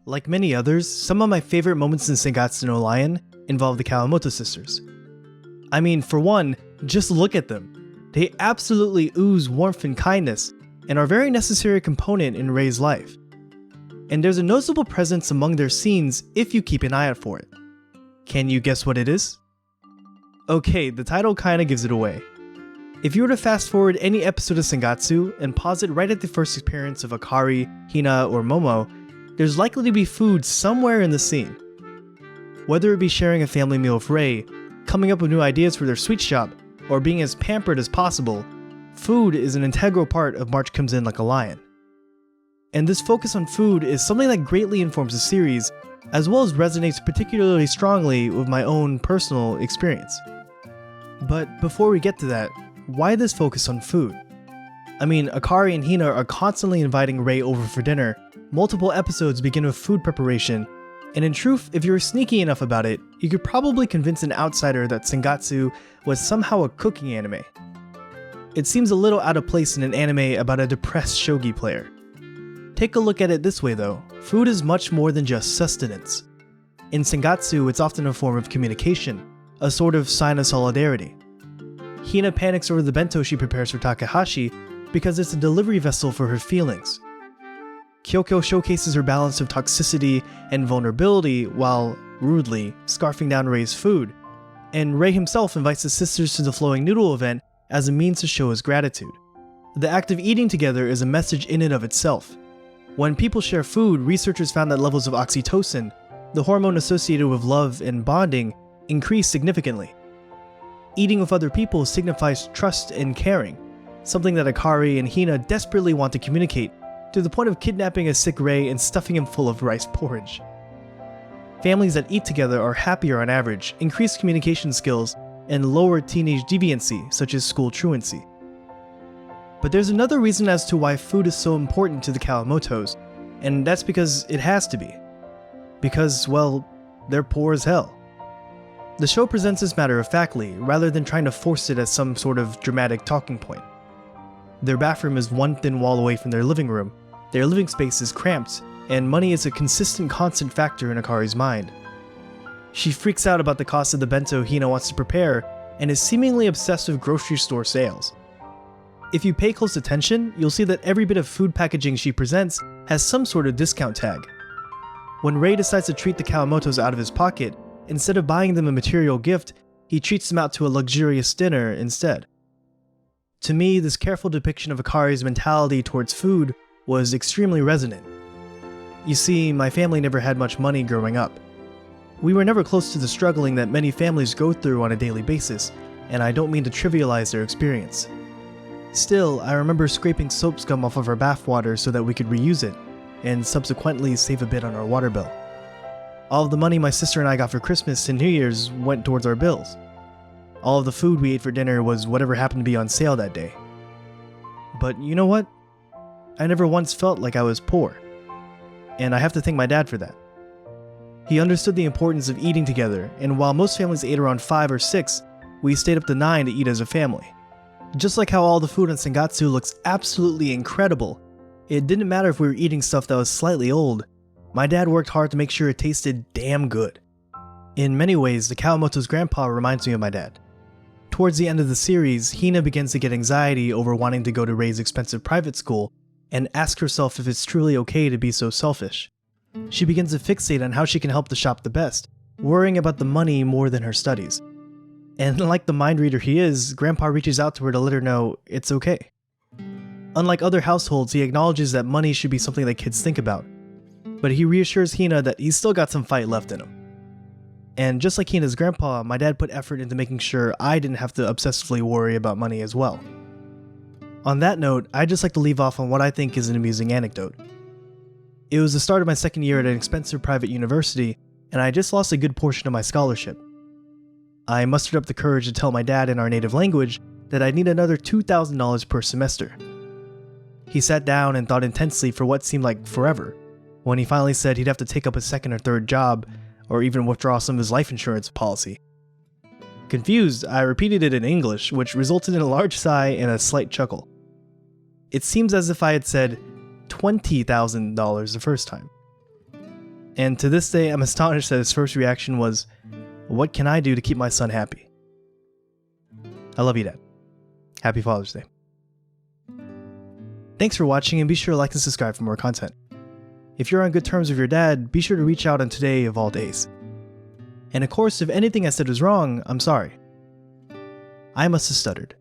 Like many others, some of my favorite moments in Sangatsu no Lion involve the Kawamoto sisters. I mean, for one, just look at them. They absolutely ooze warmth and kindness, and are a very necessary component in Rei's life. And there's a noticeable presence among their scenes if you keep an eye out for it. Can you guess what it is? Okay, the title kinda gives it away. If you were to fast forward any episode of Sangatsu and pause it right at the first appearance of Akari, Hina, or Momo, there's likely to be food somewhere in the scene. Whether it be sharing a family meal with Rei, coming up with new ideas for their sweet shop, or being as pampered as possible, food is an integral part of March Comes In Like a Lion. And this focus on food is something that greatly informs the series, as well as resonates particularly strongly with my own personal experience. But before we get to that, why this focus on food? I mean, Akari and Hina are constantly inviting Rei over for dinner, multiple episodes begin with food preparation, and in truth, if you were sneaky enough about it, you could probably convince an outsider that Sangatsu was somehow a cooking anime. It seems a little out of place in an anime about a depressed shogi player. Take a look at it this way though, food is much more than just sustenance. In Sangatsu, it's often a form of communication, a sort of sign of solidarity. Hina panics over the bento she prepares for Takahashi because it's a delivery vessel for her feelings. Kyoko showcases her balance of toxicity and vulnerability while, rudely, scarfing down Rei's food, and Rei himself invites the sisters to the Flowing Noodle event as a means to show his gratitude. The act of eating together is a message in and of itself. When people share food, researchers found that levels of oxytocin, the hormone associated with love and bonding, increase significantly. Eating with other people signifies trust and caring, something that Akari and Hina desperately want to communicate, to the point of kidnapping a sick Rei and stuffing him full of rice porridge. Families that eat together are happier on average, increase communication skills, and lower teenage deviancy, such as school truancy. But there's another reason as to why food is so important to the Kawamotos, and that's because it has to be. Because, well, they're poor as hell. The show presents this matter-of-factly, rather than trying to force it as some sort of dramatic talking point. Their bathroom is one thin wall away from their living room, their living space is cramped, and money is a consistent constant factor in Akari's mind. She freaks out about the cost of the bento Hina wants to prepare, and is seemingly obsessed with grocery store sales. If you pay close attention, you'll see that every bit of food packaging she presents has some sort of discount tag. When Rei decides to treat the Kawamotos out of his pocket, instead of buying them a material gift, he treats them out to a luxurious dinner instead. To me, this careful depiction of Akari's mentality towards food was extremely resonant. You see, my family never had much money growing up. We were never close to the struggling that many families go through on a daily basis, and I don't mean to trivialize their experience. Still, I remember scraping soap scum off of our bathwater so that we could reuse it, and subsequently save a bit on our water bill. All of the money my sister and I got for Christmas and New Year's went towards our bills. All of the food we ate for dinner was whatever happened to be on sale that day. But you know what? I never once felt like I was poor. And I have to thank my dad for that. He understood the importance of eating together, and while most families ate around 5 or 6, we stayed up to 9 to eat as a family. Just like how all the food on Sangatsu looks absolutely incredible, it didn't matter if we were eating stuff that was slightly old. My dad worked hard to make sure it tasted damn good. In many ways, the Kawamoto's grandpa reminds me of my dad. Towards the end of the series, Hina begins to get anxiety over wanting to go to Rei's expensive private school, and asks herself if it's truly okay to be so selfish. She begins to fixate on how she can help the shop the best, worrying about the money more than her studies. And like the mind reader he is, Grandpa reaches out to her to let her know it's okay. Unlike other households, he acknowledges that money should be something that kids think about, but he reassures Hina that he's still got some fight left in him. And just like Hina's grandpa, my dad put effort into making sure I didn't have to obsessively worry about money as well. On that note, I'd just like to leave off on what I think is an amusing anecdote. It was the start of my second year at an expensive private university, and I just lost a good portion of my scholarship. I mustered up the courage to tell my dad in our native language that I'd need another $2,000 per semester. He sat down and thought intensely for what seemed like forever, when he finally said he'd have to take up a second or third job, or even withdraw some of his life insurance policy. Confused, I repeated it in English, which resulted in a large sigh and a slight chuckle. It seems as if I had said $20,000 the first time. And to this day, I'm astonished that his first reaction was, "What can I do to keep my son happy?" I love you, Dad. Happy Father's Day. Thanks for watching, and be sure to like and subscribe for more content. If you're on good terms with your dad, be sure to reach out on today of all days. And of course, if anything I said was wrong, I'm sorry. I must have stuttered.